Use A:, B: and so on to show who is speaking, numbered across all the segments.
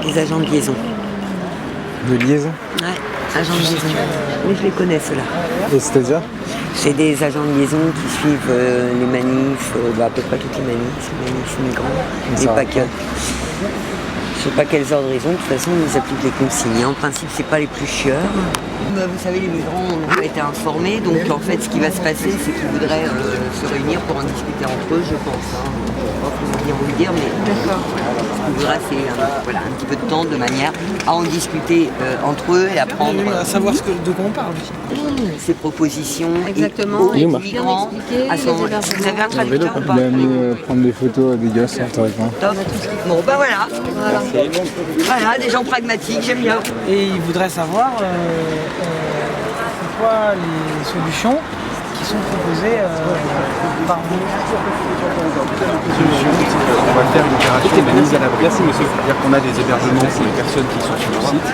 A: des agents de liaison.
B: De liaison?
A: Ouais, agents de liaison. Mais je les connais ceux-là.
B: Et c'est-à-dire?
A: C'est des agents de liaison qui suivent les manifs, à peu près toutes les manifs migrants, et pas que. Je sais pas quels ordres ils ont, de toute façon ils appliquent les consignes. En principe c'est pas les plus chieurs. Vous savez, les migrants n'ont pas été informés, donc en fait ce qui va se passer c'est qu'ils voudraient se réunir pour en discuter entre eux, je pense. Je ne sais pas comment bien vous le dire, mais d'accord. Ce qu'ils voudraient c'est un petit peu de temps de manière à en discuter entre eux et à prendre...
C: à savoir de quoi on parle.
A: Ces propositions.
D: Exactement,
A: aux migrants. À ce moment-là. Vous avez un traducteur ou pas?
B: Il a mis prendre des photos des gosses intéressant.
A: Top. Bon bah voilà. Voilà, des gens pragmatiques, j'aime bien.
C: Et il voudrait savoir c'est quoi les solutions qui sont proposées par vous.
E: On va faire une opération de mise à l'abri. Merci monsieur. C'est-à-dire qu'on a des hébergements pour les personnes qui sont sur le site.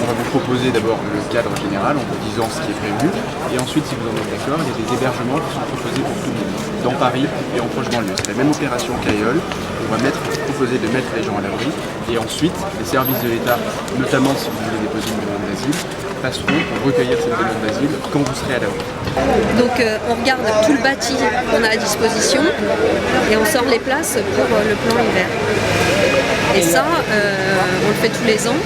E: On va vous proposer d'abord le cadre général en vous disant ce qui est prévu. Et ensuite, si vous en êtes d'accord, il y a des hébergements qui sont proposés pour tout le monde, dans Paris et en proche banlieue. C'est la même opération qu'Aïol. On va proposer de mettre les gens à l'abri. Et ensuite, les services de l'État, notamment si vous voulez déposer une demande d'asile, passeront pour recueillir cette demande d'asile quand vous serez à l'abri.
D: Donc on regarde tout le bâti qu'on a à disposition et on sort les places pour le plan hiver. Et ça, on le fait tous les ans.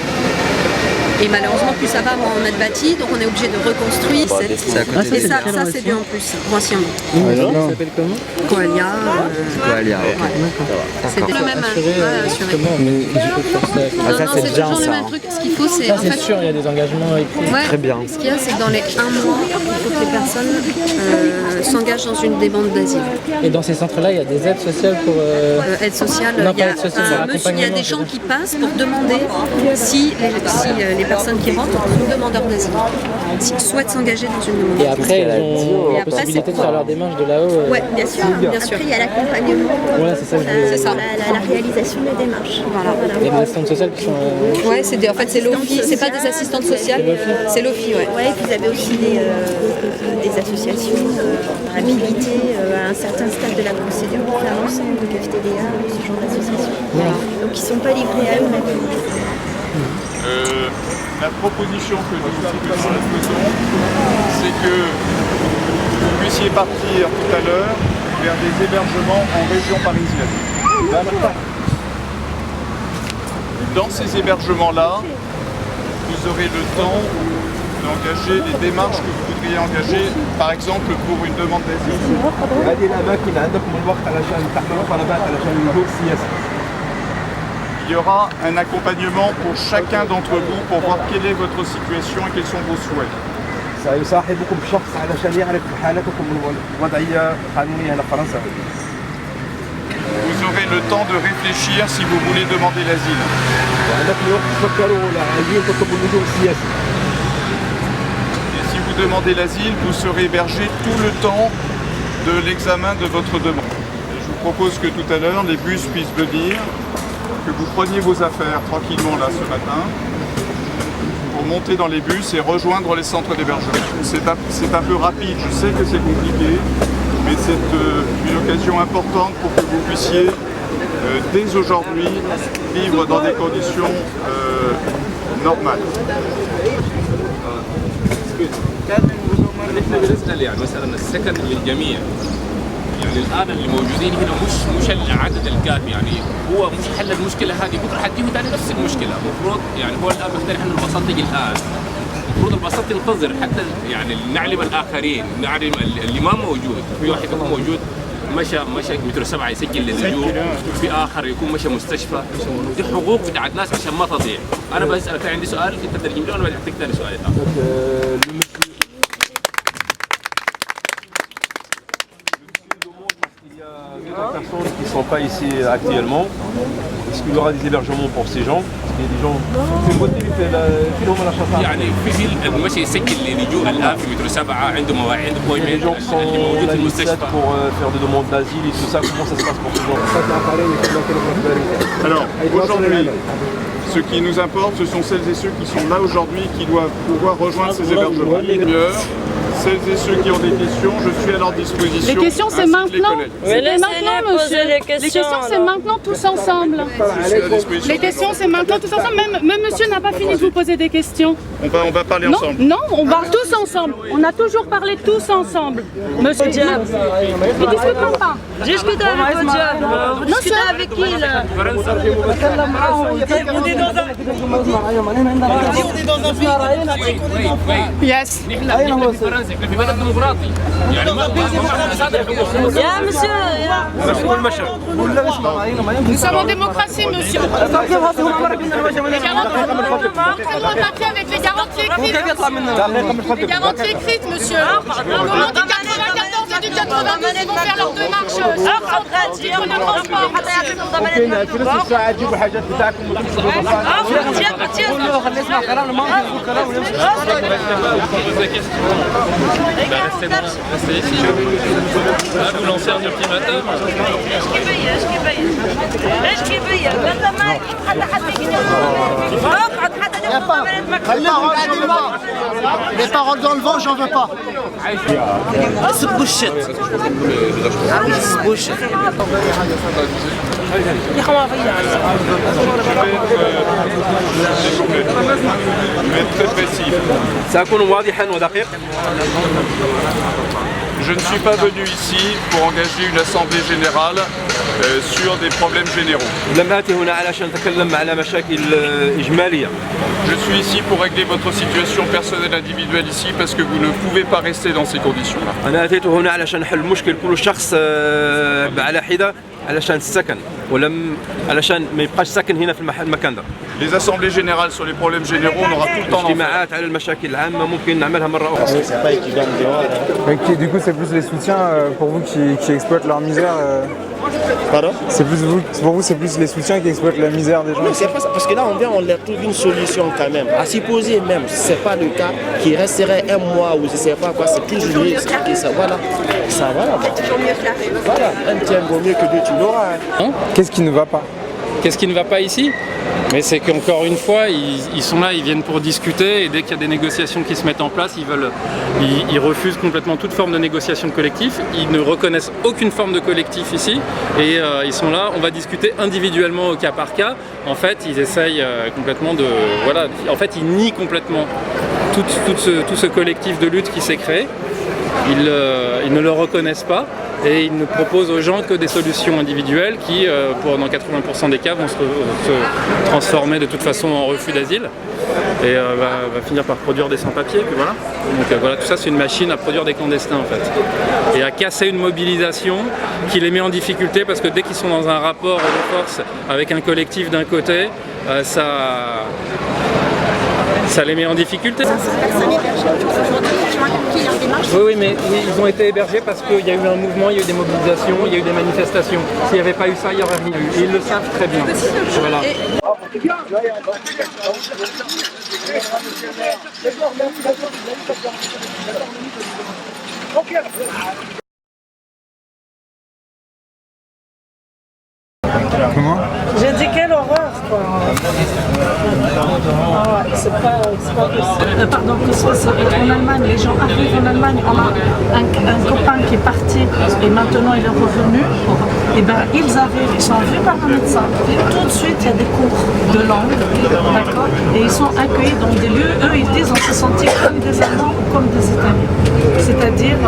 D: Et malheureusement, plus ça va, moins on a de bâti, donc on est obligé de reconstruire. Et ça c'est dû en plus, anciennement.
B: Ça s'appelle comment?
D: Coalia.
F: Coalia,
D: C'est le même assuré.
B: Mais
D: Non, c'est toujours le même truc. Ce qu'il faut, c'est.
C: Ça c'est sûr, il y a des engagements écrits.
D: Ouais,
F: Très bien.
D: ce qu'il y a, c'est que dans les 1 mois, il faut que les personnes s'engagent dans une demande d'asile.
C: Et dans ces centres-là, il y a des aides sociales pour...
D: Aide sociale,
C: Non,
D: il y a
C: pas aide sociale,
D: il y a des gens qui passent pour demander si les personnes qui rentrent sont demandeurs d'asile, s'ils souhaitent s'engager dans une demande.
C: Et après, ils ont la
D: après,
C: possibilité de faire leur démarche de là-haut.
D: Oui, bien sûr, bien sûr.
G: Après, il y a l'accompagnement,
C: Voilà, c'est ça que je voulais
D: C'est ça.
G: la réalisation des démarches.
D: Voilà.
C: Il y a des assistantes sociales qui sont...
D: Ouais, en fait c'est l'OFI, c'est pas des assistantes sociales, c'est l'OFI, ouais.
G: Ouais, et puis vous avez aussi des associations habilitées à un certain stade de la procédure pour faire l'ensemble de FTDA, ce genre d'associations. Donc ils ne sont pas livrés à eux-mêmes.
H: La proposition que nous faisons, c'est que vous puissiez partir tout à l'heure vers des hébergements en région parisienne. Dans ces hébergements-là, vous aurez le temps d'engager les démarches que vous voudriez engager, par exemple pour une demande d'asile. Il y aura un accompagnement pour chacun d'entre vous pour voir quelle est votre situation et quels sont vos souhaits. Vous aurez le temps de réfléchir si vous voulez demander l'asile. Et si vous demandez l'asile, vous serez hébergé tout le temps de l'examen de votre demande. Et je vous propose que tout à l'heure, les bus puissent venir, que vous preniez vos affaires tranquillement là ce matin, pour monter dans les bus et rejoindre les centres d'hébergement. C'est un peu rapide, je sais que c'est compliqué, mais c'est une occasion importante pour que vous puissiez, dès aujourd'hui, vivre dans des conditions normales.
I: يعني الان اللي موجودين هنا مش العدد الكافي يعني هو مش حل المشكله هذه بكره حتجيه ثاني نفس المشكله المفروض يعني هو الان محتاج احنا البساط تجي الان المفروض البساط تنتظر حتى يعني نعلم الاخرين نعلم اللي ما موجود في واحد يكون موجود مشى مترو 7 يسجل للجوء في اخر يكون مشى مستشفى دي حقوق بتاعت ناس عشان ما تضيع انا بسالك عندي سؤال انت ترجم لي وانا بعطيك ثاني سؤال
J: personnes qui ne sont pas ici actuellement. Est-ce qu'il y aura des hébergements pour ces gens? Parce qu'il y a des gens
I: يعني في المشي يسجل للجوء الان في مترو 7 عنده مواعيد
J: Il y a des gens qui sont
I: موجود في المستشفى
J: pour faire des demandes d'asile et tout ça. Comment ça se passe pour ces gens?
H: Alors, aujourd'hui, ce qui nous importe, ce sont celles et ceux qui sont là aujourd'hui qui doivent pouvoir rejoindre ces hébergements. celles et ceux qui ont des questions, je suis à leur disposition.
F: Les questions, c'est maintenant. C'est maintenant, monsieur. Les questions, c'est maintenant tous ensemble. Les questions, c'est maintenant tous ensemble. Même monsieur n'a pas fini de vous poser des questions.
H: On va parler ensemble.
F: Non, on parle tous ensemble. On a toujours parlé tous ensemble. Monsieur Diab. Ne discutons pas.
K: Discutez avec votre Diab. Discutez avec qui là?
F: On est dans un pays. Yes. Nous sommes en démocratie, monsieur. Avec les garanties écrites. Les garanties écrites, monsieur. Comment du 94 et du 92 ils vont faire leur démarche sans titre de transport.
I: Vous lancez un ultimatum.
L: Les paroles dans le vent, j'en veux pas.
M: C'est bullshit. C'est bullshit.
H: Très précis. Je ne suis pas venu ici pour engager une assemblée générale sur des problèmes généraux. Je suis ici pour régler votre situation personnelle individuelle ici parce que vous ne pouvez pas rester dans ces conditions-là. Les assemblées générales sur les problèmes généraux, on aura tout le temps d'en faire.
B: C'est pas équilibré dehors. Du coup, c'est plus les soutiens pour vous qui exploitent leur misère.
M: Pardon?
B: Pour vous, c'est plus les soutiens qui exploitent la misère des gens.
M: Non, c'est pas ça, parce que là, on leur trouve une solution quand même. À supposer même, si ce n'est pas le cas, qu'il resterait un mois ou je ne sais pas quoi, c'est toujours mieux expliquer ça. Voilà. Ça, voilà. Voilà, un tien vaut mieux que deux, tu l'auras.
B: Qu'est-ce qui ne va pas?
N: Qu'est-ce qui ne va pas ici? Mais c'est qu'encore une fois, ils sont là, ils viennent pour discuter et dès qu'il y a des négociations qui se mettent en place, ils refusent complètement toute forme de négociation collective. Ils ne reconnaissent aucune forme de collectif ici et ils sont là, on va discuter individuellement au cas par cas. En fait, ils essayent complètement de... Voilà, en fait, ils nient complètement tout ce collectif de lutte qui s'est créé. Ils ne le reconnaissent pas et ils ne proposent aux gens que des solutions individuelles qui, dans 80% des cas, vont se transformer de toute façon en refus d'asile et va finir par produire des sans-papiers. Voilà. Donc voilà, tout ça c'est une machine à produire des clandestins en fait et à casser une mobilisation qui les met en difficulté parce que dès qu'ils sont dans un rapport de force avec un collectif d'un côté, ça les met en difficulté. Oui, mais ils ont été hébergés parce qu'il y a eu un mouvement, il y a eu des mobilisations, il y a eu des manifestations. S'il n'y avait pas eu ça, il n'y aurait rien eu. Et ils le savent très bien. Voilà.
B: Comment?
C: J'ai dit quelle horreur quoi. C'est pas possible. Pardon, que ce soit en Allemagne, les gens arrivent en Allemagne, on a un copain qui est parti et maintenant il est revenu. Et ben ils sont vus par un médecin. Et tout de suite il y a des cours de langue, d'accord? Et ils sont accueillis dans des lieux, eux ils disent on s'est senti comme des Allemands ou comme des Italiens. C'est-à-dire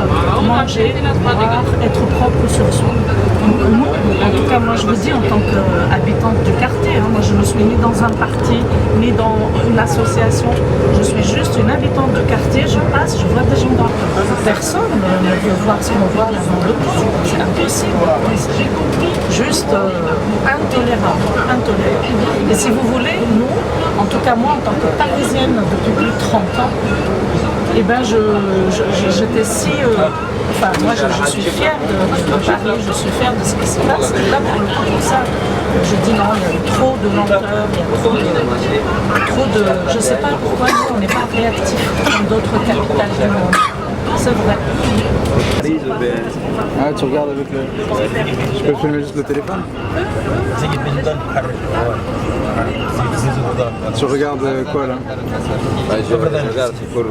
C: manger, boire, être propre sur soi. Nous, en tout cas moi je vous dis en tant qu'habitante du quartier, moi je ne suis ni dans un parti, ni dans une association, je suis juste une habitante du quartier, je passe, je vois des gens dans personne ne veut voir ce qu'on voit là dans le camp, c'est impossible, juste intolérable. Et si vous voulez, nous, en tout cas moi en tant que parisienne depuis plus de 30 ans, et ben j'étais si... Enfin, moi je suis fière de Paris, je suis fière de ce qui se passe. Et là, pour le coup, pour ça, je dis non, il y a trop de lenteur, il y a trop de... Je ne sais pas pourquoi nous, on n'est pas réactifs comme d'autres capitales du monde. C'est vrai.
B: Ah, tu regardes avec le... Je peux filmer juste le téléphone? Tu regardes quoi là?
O: Je regarde pour...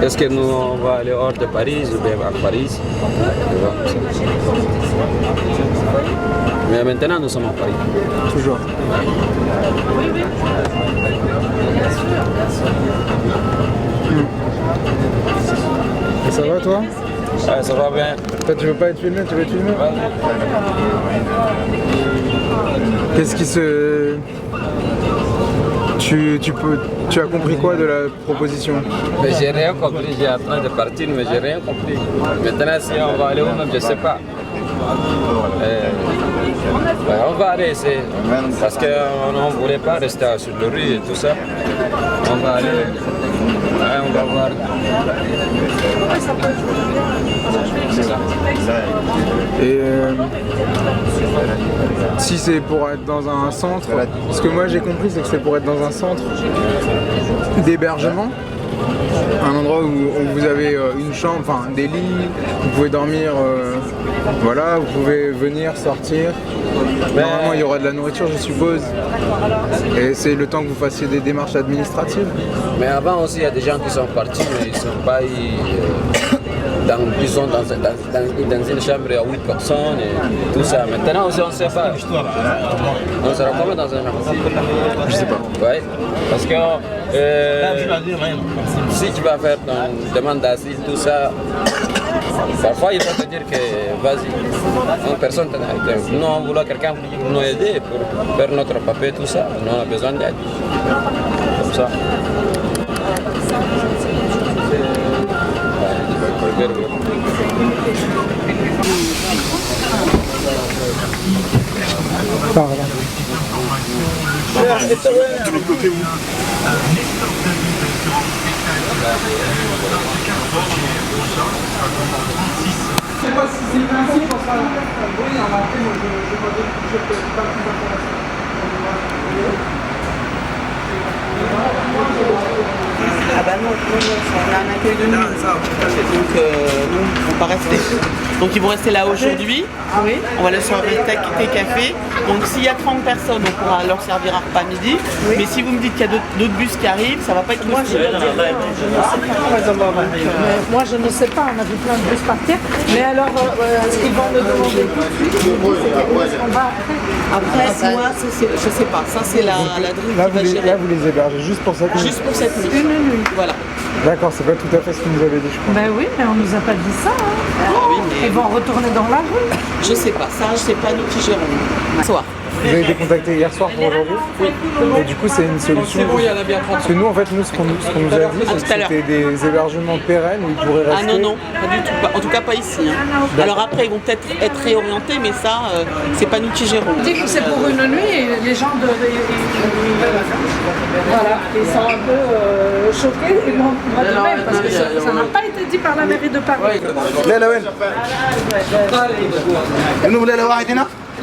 O: Est-ce que nous on va aller hors de Paris ou bien à Paris? Mais maintenant nous sommes à Paris.
B: Toujours. Et ça va toi?
O: Ouais, ça va bien.
B: Toi tu veux pas être filmé, tu veux être filmé? Qu'est-ce qui se... Tu as compris quoi de la proposition?
O: Mais j'ai rien compris, j'ai en train de partir mais j'ai rien compris. Maintenant si on va aller où même je sais pas. On va aller essayer parce qu'on ne voulait pas rester sur le rue et tout ça. On va aller, on va voir. C'est ça.
B: Et si c'est pour être dans un centre, ce que moi j'ai compris c'est que c'est pour être dans un centre d'hébergement, un endroit où vous avez une chambre, enfin des lits, vous pouvez dormir, voilà, vous pouvez venir, sortir. Normalement il y aura de la nourriture je suppose, et c'est le temps que vous fassiez des démarches administratives.
O: Mais avant aussi il y a des gens qui sont partis mais ils ne sont pas disons dans une chambre à 8 personnes et tout ça. Maintenant aussi on ne sait pas. On sera comment dans un chambre?
B: Je sais pas.
O: Oui, parce que si tu vas faire ton demande d'asile, tout ça, parfois il va te dire que vas-y, personne t'en a. Nous on voulait quelqu'un pour nous aider, pour faire notre papier, tout ça. Nous on a besoin d'aide. Comme ça.
H: De l'autre côté où?
P: Je sais pas si c'est le principe, on sera là. Oui, on va après, moi je peux pas plus
Q: Ah bah non, on a un accueil de nuit. Donc nous, on va pas rester. Donc ils vont rester là aujourd'hui. Oui. On va leur servir thé, café. Donc s'il y a 30 personnes, on pourra leur servir un repas midi. Oui. Mais si vous me dites qu'il y a d'autres bus qui arrivent, ça va pas être
C: moi, je ne sais pas, on a vu plein de bus partir. Mais alors, ce qu'ils vont me demander tout de suite, c'est qu'on va
Q: après 6 mois, je sais pas. Ça c'est la DRU qui va gérer.
B: Là vous les hébergez juste pour cette nuit?
Q: Juste pour cette nuit. Une nuit. Voilà.
B: D'accord, c'est pas tout à fait ce que vous avez dit, je crois.
C: Ben oui, mais on nous a pas dit ça. Hein.
Q: Ah oui, mais...
C: Ils vont retourner dans la rue.
Q: Je sais pas, ça, je sais pas nous qui gérons. Soir.
B: Vous avez été contacté hier soir pour aujourd'hui? Oui. Et du coup, c'est une solution. Parce que nous, en fait, ce qu'on nous a dit, c'est que c'était des hébergements pérennes où ils pourraient rester.
Q: Ah non, pas du tout. En tout cas, pas ici. Hein. Alors après, ils vont peut-être être réorientés, mais ça, c'est pas nous qui gérons.
C: On dit que c'est pour une nuit et les gens voilà, ils sont un peu choqués. Et moi de même, parce que ça n'a pas été dit par la mairie de Paris.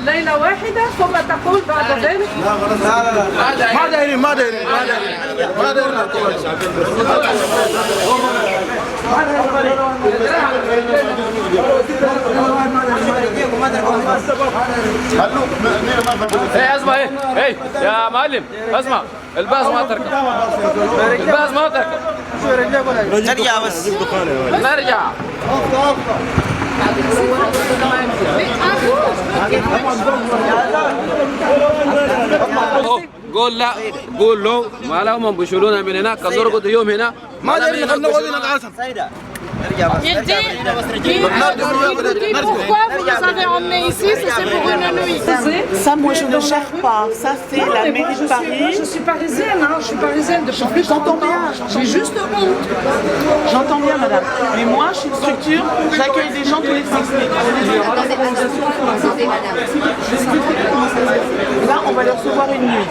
C: ليلة واحدة ثم تقول بعد ذلك
L: ما دايرين
I: اسمع ايه يا معلم اسمع الباص ما تركب الباص ما تركب نرجع بس نرجع قول لا قول له ما لهم بيشيلونا من هناك كم نرقد يوم هنا
L: ما ادري خلنا نقعد
F: Il dit pourquoi vous nous avez emmenés ici, c'est pour une nuit.
Q: Ça, moi, je ne gère pas. Ça, c'est la mairie de Paris.
C: Je suis parisienne, hein. Je suis parisienne depuis plus de 30 ans. J'ai juste honte.
Q: J'entends bien, madame. Mais moi, je suis une structure, j'accueille des gens tous les 6 mois. Là, on va les recevoir une nuit.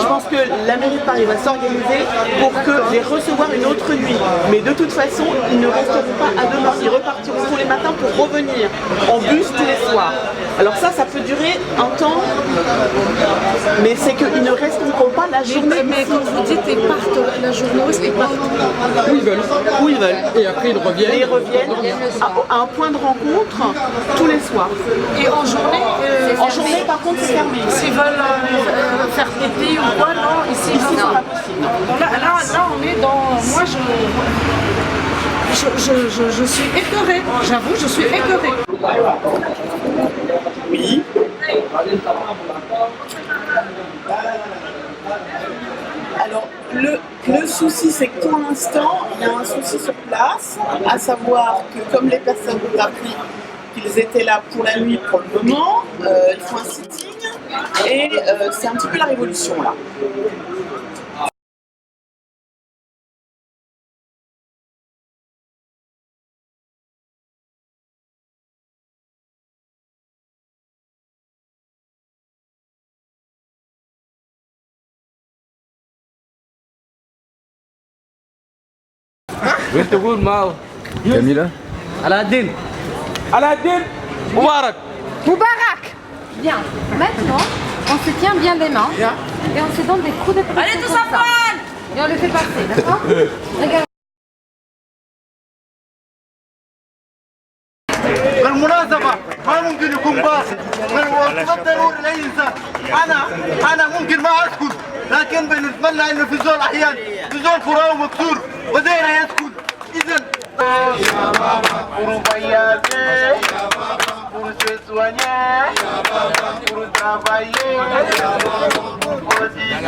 Q: Je pense que la mairie de Paris va s'organiser pour les recevoir une autre nuit. Mais de toute façon, ils ne resteront pas à demain. Ils repartiront tous les matins pour revenir en bus tous les soirs. Alors ça peut durer un temps, mais c'est qu'ils ne resteront pas la journée.
C: Mais quand vous dites ils partent la journée, où est-ce qu'ils partent?
Q: Où ils veulent. Où ils veulent.
I: Et après ils reviennent.
Q: Et ils reviennent à un point de rencontre tous les soirs.
C: Et en journée
Q: En journée, par contre, c'est fermé.
C: S'ils veulent faire pipi ou quoi, non? Ici,
Q: c'est pas possible.
C: Là, là, on est dans... Moi, je suis écœurée. J'avoue, je suis écœurée.
Q: Oui. Alors, le souci, c'est que pour l'instant, il y a un souci sur place, à savoir que comme les personnes ont appris qu'ils étaient là pour la nuit pour le moment, ils font un sitting et c'est un petit peu la révolution là.
B: Camila.
L: Aladdin. Aladdin. Moubarak.
F: Moubarak. Bien. Maintenant, on se tient bien les mains et on se donne des coups de pression. Allez tous à poil. Et on le fait passer, d'accord? Regarde.
L: بالمناسبة ما ممكن يكون باص والوظيفة ضروري لأي إنسان. أنا ممكن ما أسكت لكن بنتمنى إنه في زول أحيان في زول كراوي مكسور بدينا يسكت. إذا يا بابا أوروبياتي يا بابا أورسوانيا يا بابا أورتابايي يا بابا أورتيجي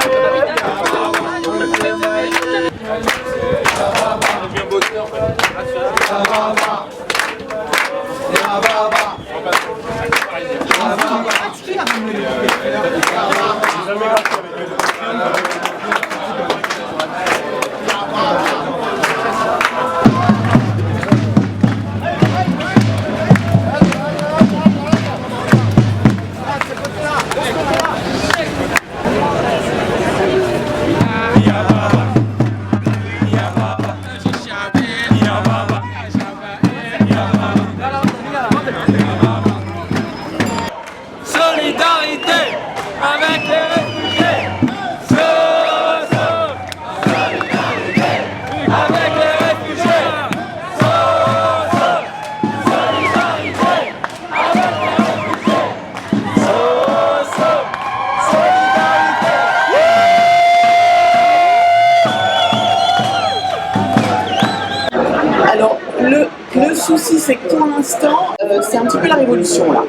Q: Le souci, c'est que pour l'instant, c'est un petit peu la révolution là.